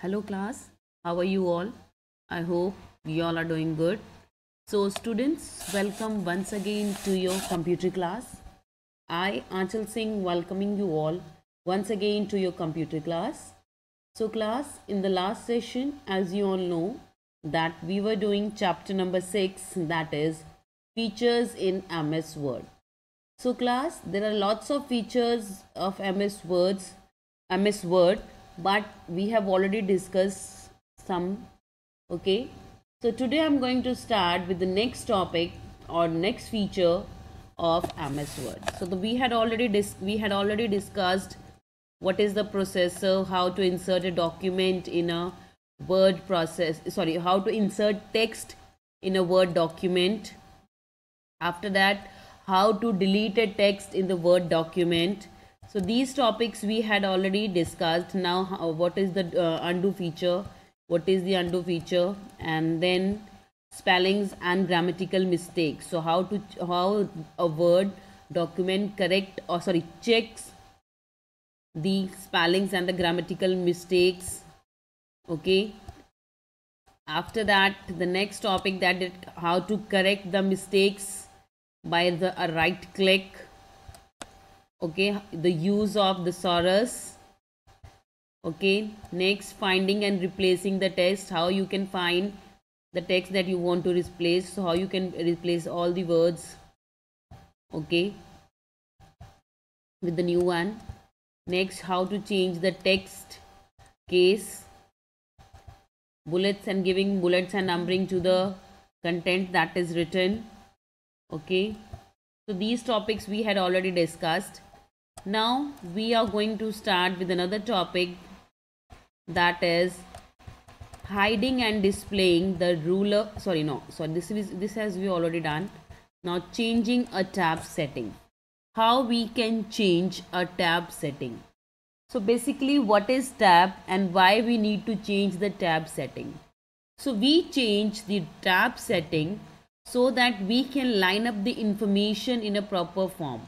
Hello class, how are you all? I hope you all are doing good. So students, welcome once again to your computer class. I, Anchal Singh, welcoming you all once again to your computer class. So class, in the last session, as you all know, that we were doing chapter number 6, that is features in MS Word. So class, there are lots of features of MS Word, but we have already discussed some. Okay. So today I'm going to start with the next topic or next feature of MS Word. So we had already discussed what is the processor, how to insert a document in a Word process. Sorry, how to insert text in a Word document. After that, how to delete a text in the Word document. So these topics we had already discussed. Now what is the undo feature, what is the undo feature, and then spellings and grammatical mistakes. So how a Word document checks the spellings and the grammatical mistakes. Okay, after that, the next topic, that is how to correct the mistakes by the right click. Okay, the use of the thesaurus. Okay, next, finding and replacing the text, how you can find the text that you want to replace, so how you can replace all the words, okay, with the new one. Next, how to change the text case, bullets and giving bullets and numbering to the content that is written. Okay, so these topics we had already discussed. Now we are going to start with another topic, that is hiding and displaying the ruler. This has we already done. Now changing a tab setting, how we can change a tab setting. So basically, what is tab and why we need to change the tab setting. So we change the tab setting so that we can line up the information in a proper form.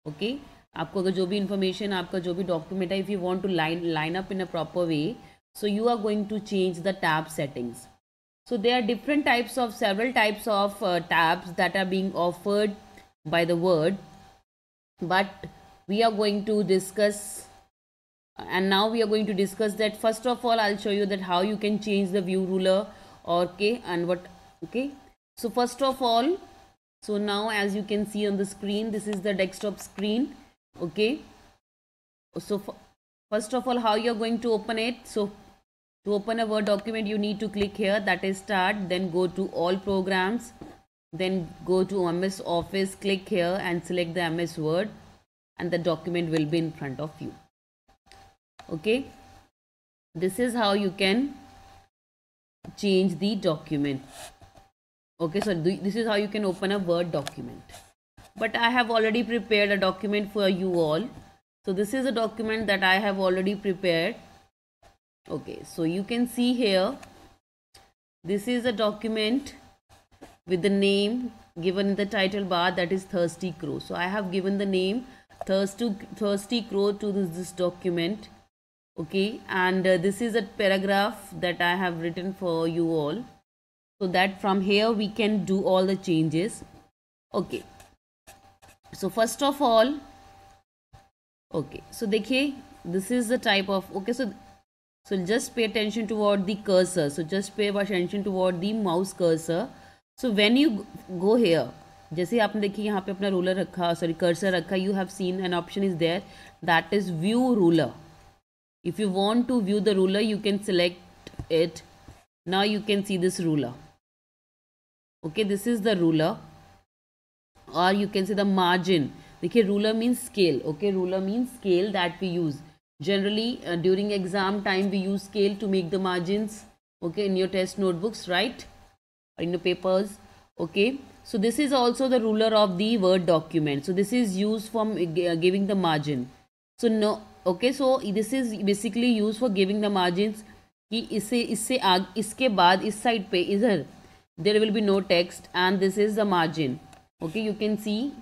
Okay, आपको अगर जो भी information, आपका जो भी document है, if you want to line up in a proper way, so you are going to change the tab settings. So there are several types of tabs that are being offered by the Word, but we are going to discuss, and now we are going to discuss that. First of all, I'll show you that how you can change the view ruler. Okay, and what. Okay, so first of all, so now as you can see on the screen, this is the desktop screen. Okay, so first of all, how you're going to open it. So to open a Word document, you need to click here, that is start, then go to all programs, then go to MS Office, click here and select the MS Word, and the document will be in front of you. Okay, this is how you can change the document. Okay, so this is how you can open a Word document. But I have already prepared a document for you all. So this is a document that I have already prepared. Okay, so you can see here, this is a document with the name given in the title bar, that is Thirsty Crow. So I have given the name Thirsty Crow to this document. Okay, and this is a paragraph that I have written for you all, so that from here we can do all the changes. Okay, so first of all, okay, so देखिए, this is the type of, okay, so just pay attention toward the cursor. So just pay attention toward the mouse cursor. So when you go here, जैसे आपने देखिए यहाँ पे अपना ruler रखा, sorry cursor रखा, you have seen an option is there, that is view ruler. If you want to view the ruler, you can select it. Now you can see this ruler. Okay, this is the ruler, or you can see the margin. देखिए, ruler means scale. Okay, ruler means scale that we use. Generally, during exam time, we use scale to make the margins. Okay, in your test notebooks, right? Or in your papers. Okay, so this is also the ruler of the Word document. So this is used for giving the margin. So no, okay, so this is basically used for giving the margins. कि इसके बाद इस side पे इधर there will be no text, and this is the margin. Okay, you can see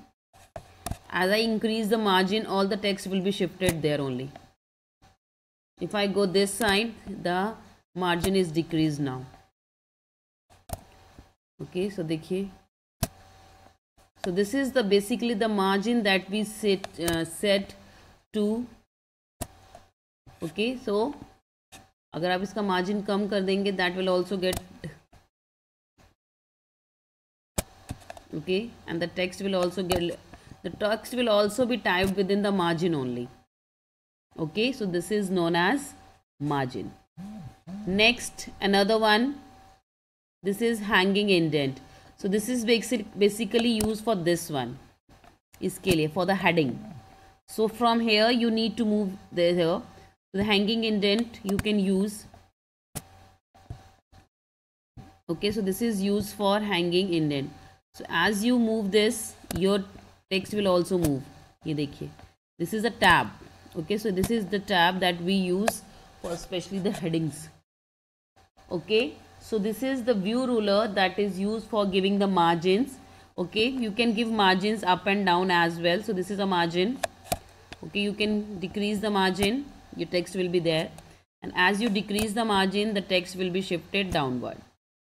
as I increase the margin, all the text will be shifted there only. If I go this side, the margin is decreased now. Okay, so देखिए, so this is the basically the margin that we set to. Okay, so अगर आप इसका margin कम कर देंगे, that will also get, okay, and the text will also be typed within the margin only. Okay, so this is known as margin. Next, another one, this is hanging indent. So this is basically used for this one, इसके लिए, for the heading. So from here you need to move here. The hanging indent you can use. Okay, so this is used for hanging indent. So as you move this, your text will also move. ये देखिए, this is a tab. Okay, so this is the tab that we use for especially the headings. Okay, so this is the view ruler that is used for giving the margins. Okay, you can give margins up and down as well. So this is a margin. Okay, you can decrease the margin, your text will be there, and as you decrease the margin, the text will be shifted downward.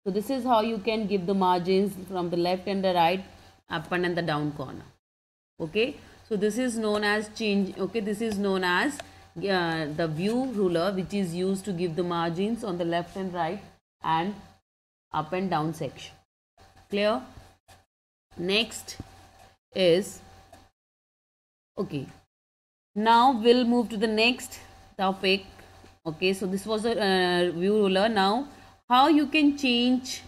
So this is how you can give the margins from the left and the right, up and the down corner. Okay, so this is known as change. Okay, this is known as the view ruler, which is used to give the margins on the left and right and up and down section. Clear? Next is, okay, now we'll move to the next topic. Okay, so this was a view ruler. Now how you can change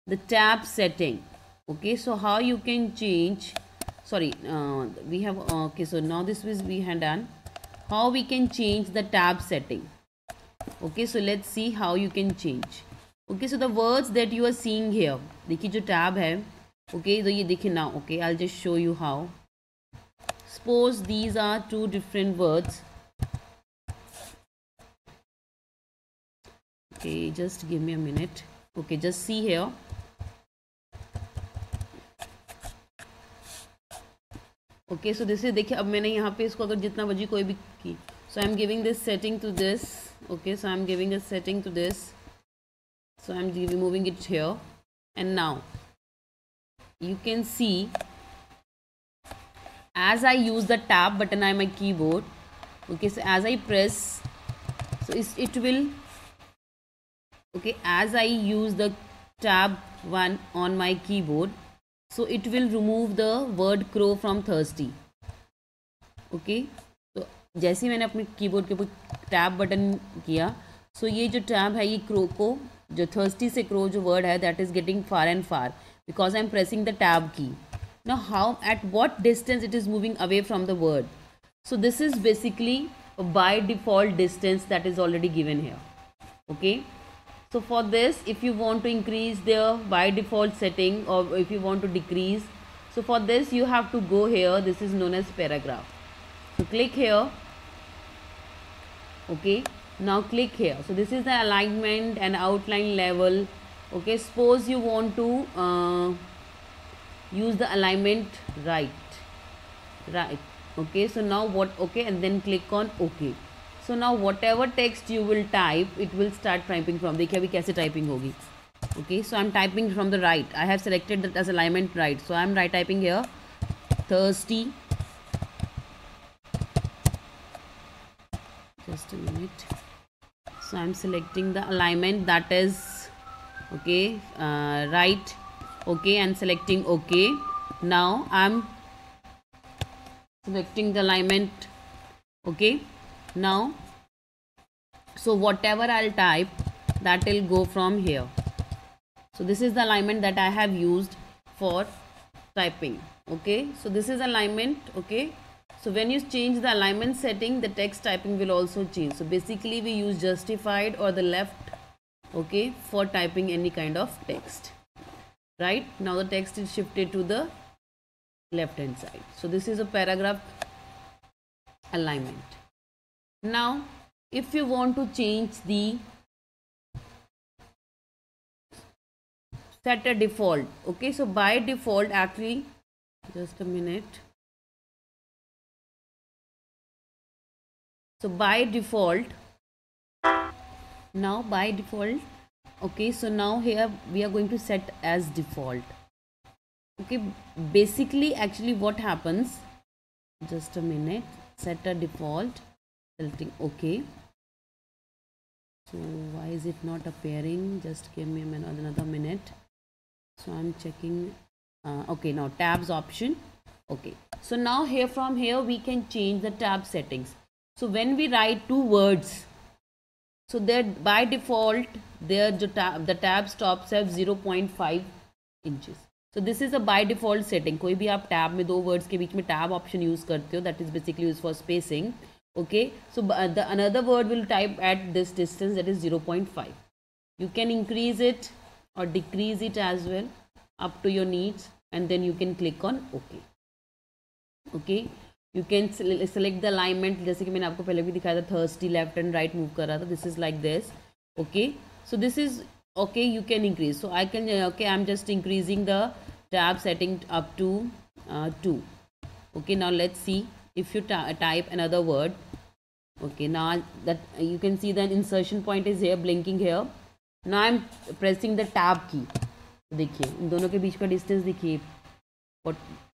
the tab setting. Okay, so how you can change, sorry, we have, okay, so now this was we had done how we can change the tab setting. Okay, so let's see how you can change. Okay, so the words that you are seeing here, देखिए जो tab है, okay, तो ये देखिए now. Okay, I'll just show you how. Suppose these are two different words. Okay, just give me a minute. Okay, just see here. Okay, so this is, देखिए अब मैंने यहाँ पे इसको अगर जितना बजी कोई भी की, so I'm giving this setting to this. Okay, so I'm giving a setting to this, so I'm moving it here, and now you can see as I use the tab button on my keyboard. Okay, so as I press, so it will, okay, as I use the tab one on my keyboard, so it will remove the word crow from thirsty. Okay, तो जैसे ही मैंने अपने keyboard के ऊपर tab button किया, सो ये जो tab है, ये क्रो को, जो थर्स्टी से क्रो जो वर्ड है, that is getting far and far because I am pressing the tab की. Now how, at what distance it is moving away from the word? So this is basically a by default distance that is already given here. Okay, so for this, if you want to increase the by default setting or if you want to decrease, so for this you have to go here. This is known as paragraph. So click here. Okay, now click here. So this is the alignment and outline level. Okay, suppose you want to use the alignment right. Okay, so now what? Okay, and then click on OK. So now whatever text you will type, it will start typing from. देखिए अभी कैसे typing होगी. Okay, so I'm typing from the right. I have selected that as alignment right, so I'm right typing here thirsty. Just a minute. So I'm selecting the alignment that is, okay, right. Okay, and selecting OK. Now I'm selecting the alignment. Okay, now so whatever I'll type, that will go from here. So this is the alignment that I have used for typing. Okay, so this is alignment. Okay, so when you change the alignment setting, the text typing will also change. So basically we use justified or the left, okay, for typing any kind of text. Right, now the text is shifted to the left hand side. So this is a paragraph alignment. Now if you want to change the set a default, okay, so by default, actually, just a minute. So by default, Now by default, okay, so now here we are going to set as default. Okay, basically actually what happens, just a minute, set a default, selecting okay. So why is it not appearing? Just give me another minute. So I'm checking. Okay, now tabs option. Okay, so now here from here we can change the tab settings. So when we write two words, so there by default there the tab stops at 0.5 inches. So this is a by default setting. कोई भी आप tab में दो words के बीच में tab option use करते हो, that is basically used for spacing. Okay, so the another word will type at this distance, that is 0.5. You can increase it or decrease it as well up to your needs, and then you can click on OK. Okay, you can select the alignment, जैसे कि मैंने आपको पहले भी दिखाया था, thirsty left and right move कर रहा था. This is like this. Okay, so this is okay. You can increase. So I can okay, I'm just increasing the tab setting up to 2. Okay, now let's see if you type another word. Okay, now that you can see the insertion point is here, blinking here. Now I'm pressing the tab key. देखिए इन दोनों के बीच का distance देखिए.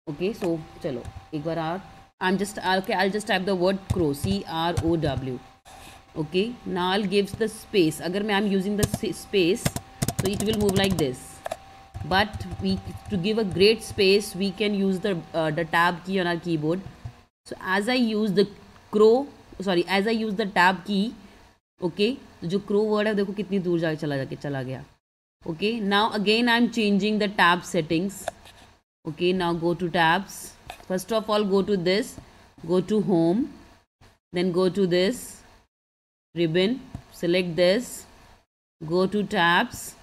Okay, so चलो एक बार और I'm just okay, I'll just type the word crow, CROW. Okay, now I'll give the space. अगर मैं I'm using the space, so it will move like this. But we to give a great space, we can use the tab key on our keyboard. So as I use the as I use the tab key, okay, तो जो crow word है देखो कितनी दूर जाके चला गया. Okay, now again I'm changing the tab settings. Okay, now go to tabs. First of all, go to this, go to home, then go to this ribbon, select this, go to tabs.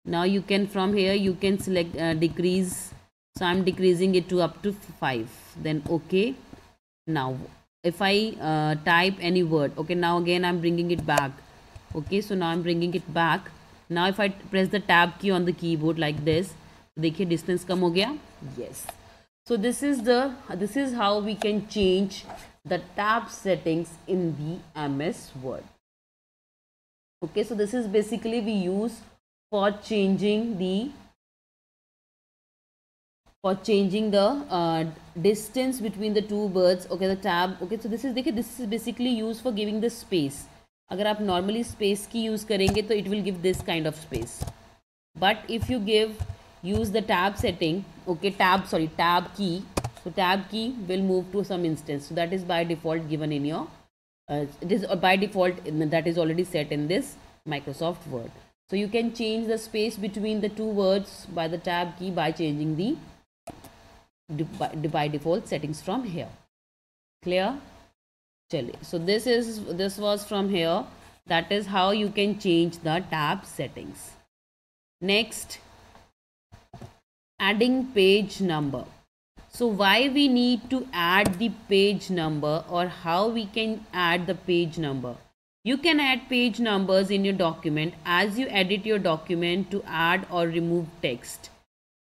Now you can from here you can select decrease. So I'm decreasing it to up to 5. Then okay. Now if I type any word, okay, now again I'm bringing it back. Okay, so now I'm bringing it back. Now if I press the tab key on the keyboard like this, देखिए distance कम हो गया. Yes. So this is how we can change the tab settings in the MS Word. Okay, so this is basically we use for changing the distance between the two words. Okay, the tab. Okay, so this is देखिए this is basically used for giving the space. अगर आप normally space की use करेंगे तो it will give this kind of space. But if you use the tab setting, okay, tab key, so tab key will move to some instance. So that is by default given in your it is by default that is already set in this Microsoft Word. So you can change the space between the two words by the tab key by changing the by default settings from here. Clear? Chaliye. So this was from here. That is how you can change the tab settings. Next, adding page number. So why we need to add the page number, or how we can add the page number? You can add page numbers in your document as you edit your document to add or remove text.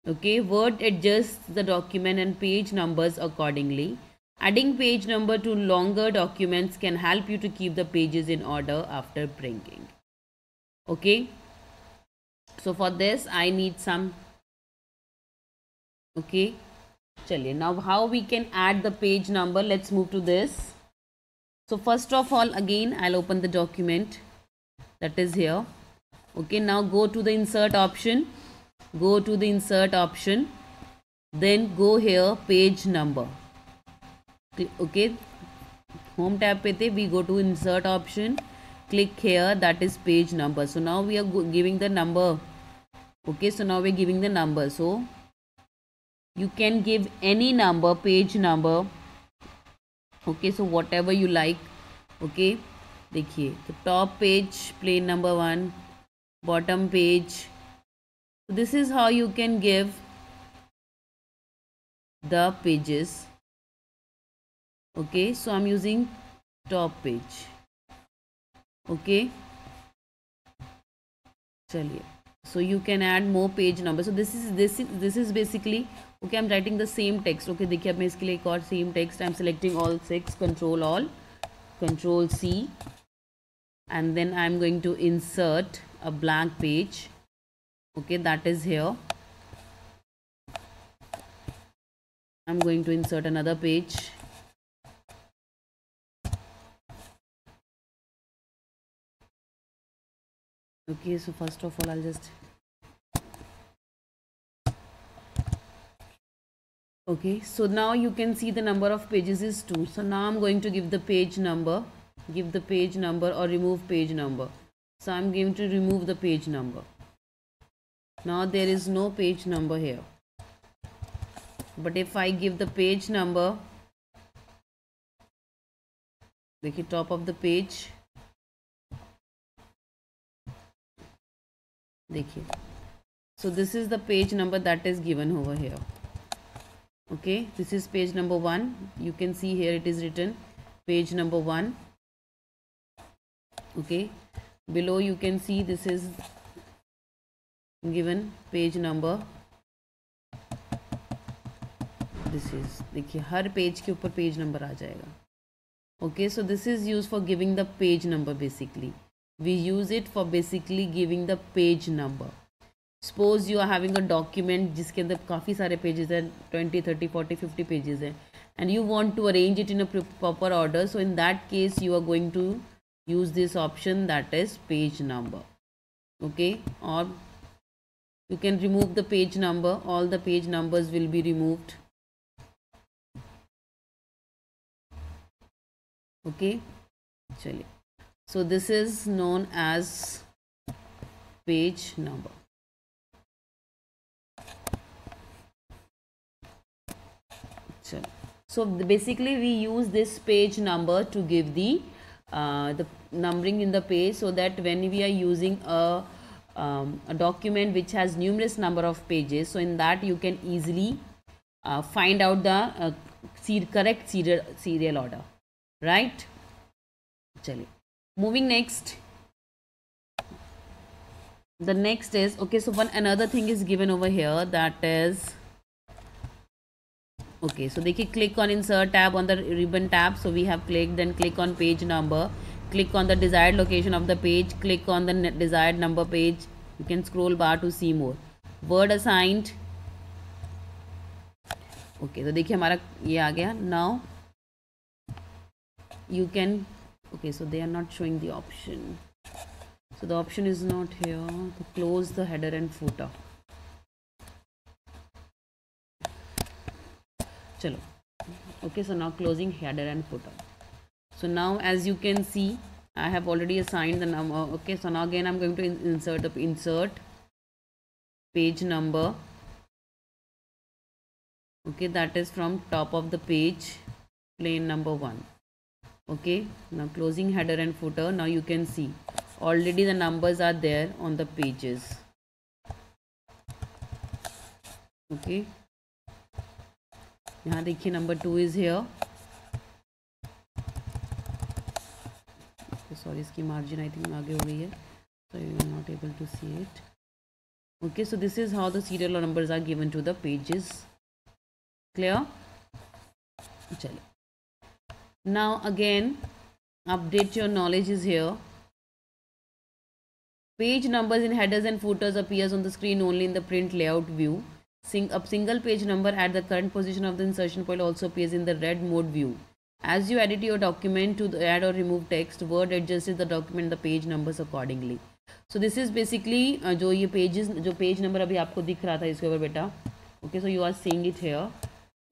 Okay, Word adjusts the document and page numbers accordingly. Adding page number to longer documents can help you to keep the pages in order after printing. Okay, so for this I need some. Okay, chaliye, now how we can add the page number? Let's move to this. So first of all, again I'll open the document that is here. Okay, now go to the insert option, then go here page number. Okay, home tab pe the, we go to insert option, click here, that is page number. So now we are giving the number. Okay, so now we're giving the number. So you can give any number, page number. Okay, so whatever you like. Okay, देखिए, the top page plain number 1, bottom page. So this is how you can give the pages. Okay, so I'm using top page. Okay, chaliye, so you can add more page numbers. So this is basically, okay, I'm writing the same text. Okay, देखिए अब मैं इसके लिए एक और same text I'm selecting all 6, control C, and then I'm going to insert a blank page. Okay, that is here. I'm going to insert another page. Okay, so first of all I'll just, okay, so now you can see the number of pages is 2. So now I'm going to give the page number, or remove page number. So I'm going to remove the page number. Now there is no page number here. But if I give the page number, देखिए top of the page, देखिए, so this is the page number that is given over here. Okay, this is page number 1. You can see here it is written page number 1. Okay, below you can see this is given page number. This is, देखिए हर page के ऊपर page number आ जाएगा. Okay, so this is used for giving the page number. Basically we use it for basically giving the page number. Suppose you are having a document जिसके अंदर काफ़ी सारे pages हैं, 20, 30, 40, 50 pages हैं, and you want to arrange it in a proper order. So in that case you are going to use this option, that is page number. Okay, or you can remove the page number. All the page numbers will be removed. Okay, चलिए, so this is known as page number. So basically we use this page number to give the numbering in the page, so that when we are using a document which has numerous number of pages, so in that you can easily find out the correct serial order, right? Chaliye, moving next. The next is, okay, so another thing is given over here, that is, okay, so देखिए, click on insert tab on the ribbon tab. So we have clicked, then click on page number, click on the desired location of the page, click on the desired number page. You can scroll bar to see more. Word assigned. Okay, तो देखिए हमारा ये आ गया. Now you can, okay, so they are not showing the option. So the option is not here to close the header and footer. Chalo. Okay, so now closing header and footer. So now as you can see, I have already assigned the number. Okay, so now again I'm going to insert page number. Okay, that is from top of the page, plain number 1. Okay, now closing header and footer. Now you can see already the numbers are there on the pages. Okay, यहाँ देखिए number 2 is here. Okay, sorry, इसकी margin I think आगे हो गई है, so you are not able to see it. Okay, so this is how the serial numbers are given to the pages. Clear? चलो. Now again, update your knowledge is here. Page numbers in headers and footers appears on the screen only in the print layout view. A single page number at the current position of the insertion point also appears in the read mode view. As you edit your document to add or remove text, Word adjusts the document the page numbers accordingly. So this is basically जो ये pages, जो page number अभी आपको दिख रहा था इसके ऊपर बेटा. Okay, so you are seeing it here.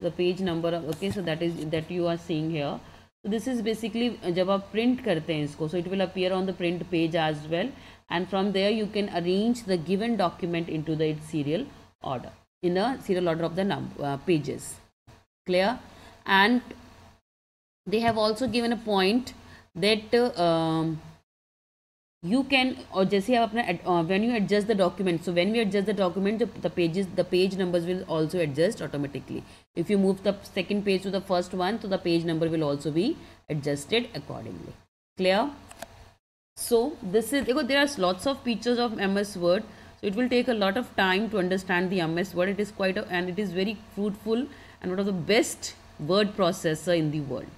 The page number. Okay, so that you are seeing here. So this is basically जब आप print करते हैं इसको, so it will appear on the print page as well, and from there you can arrange the given document into the its serial order, in the serial order of the pages. Clear? And they have also given a point that you can, or जैसे आप अपना when you adjust the document, so when we adjust the document, the page numbers will also adjust automatically. If you move the second page to the first one, so the page number will also be adjusted accordingly. Clear? So this is, there are lots of features of MS Word, so it will take a lot of time to understand the MS Word. It is quite and it is very fruitful and one of the best word processor in the world.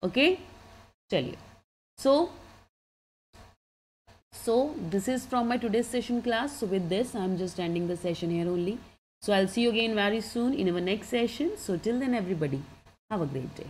Okay, चलिए. So So this is from my today's session class. So with this, I'm just ending the session here only. So I'll see you again very soon in our next session. So till then, everybody, have a great day.